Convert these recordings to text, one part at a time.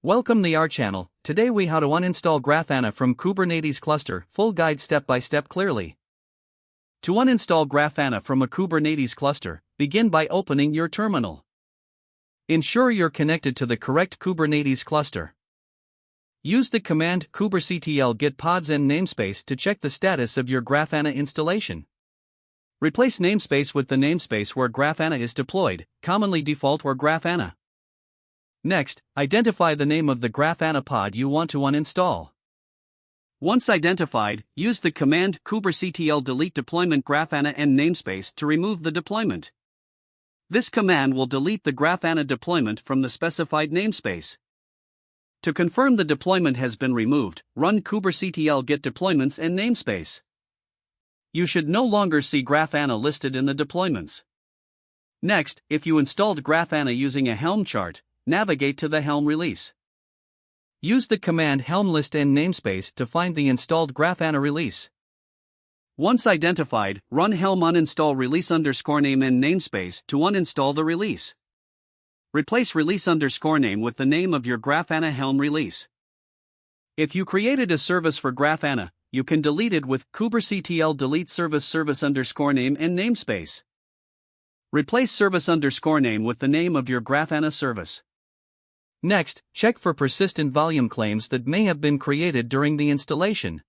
Welcome to our channel. Today we how to uninstall Grafana from Kubernetes cluster, full guide step by step clearly. To uninstall Grafana from a Kubernetes cluster, begin by opening your terminal. Ensure you're connected to the correct Kubernetes cluster. Use the command kubectl get pods and namespace to check the status of your Grafana installation. Replace namespace with the namespace where Grafana is deployed, commonly default or Grafana. Next, identify the name of the Grafana pod you want to uninstall. Once identified, use the command kubectl delete deployment Grafana and namespace to remove the deployment. This command will delete the Grafana deployment from the specified namespace. To confirm the deployment has been removed, run kubectl get deployments and namespace. You should no longer see Grafana listed in the deployments. Next, if you installed Grafana using a Helm chart, navigate to the Helm release. Use the command helm list and namespace to find the installed Grafana release. Once identified, run helm uninstall release_name and namespace to uninstall the release. Replace release_name with the name of your Grafana Helm release. If you created a service for Grafana, you can delete it with kubectl delete service_name and namespace. Replace service_name with the name of your Grafana service. Next, check for persistent volume claims that may have been created during the installation.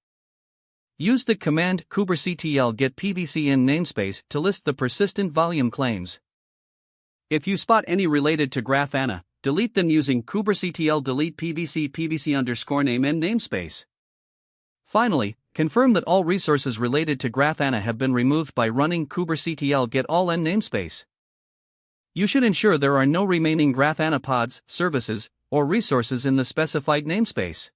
Use the command kubectl get pvc in namespace to list the persistent volume claims. If you spot any related to Grafana, delete them using kubectl delete pvc_name and namespace. Finally, confirm that all resources related to Grafana have been removed by running kubectl get all and namespace. You should ensure there are no remaining Grafana pods, services, or resources in the specified namespace.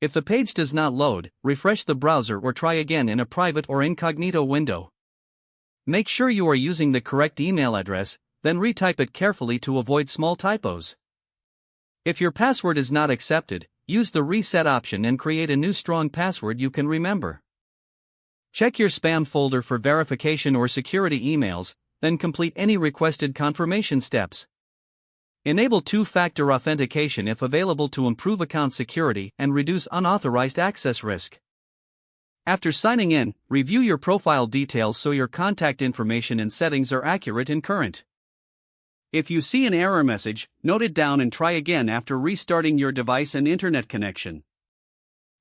If the page does not load, refresh the browser or try again in a private or incognito window. Make sure you are using the correct email address, then retype it carefully to avoid small typos. If your password is not accepted, use the reset option and create a new strong password you can remember. Check your spam folder for verification or security emails, then complete any requested confirmation steps. Enable two-factor authentication if available to improve account security and reduce unauthorized access risk. After signing in, review your profile details so your contact information and settings are accurate and current. If you see an error message, note it down and try again after restarting your device and internet connection.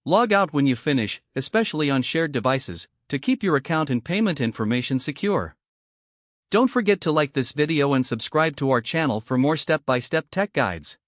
Log out when you finish, especially on shared devices, to keep your account and payment information secure. Don't forget to like this video and subscribe to our channel for more step-by-step tech guides.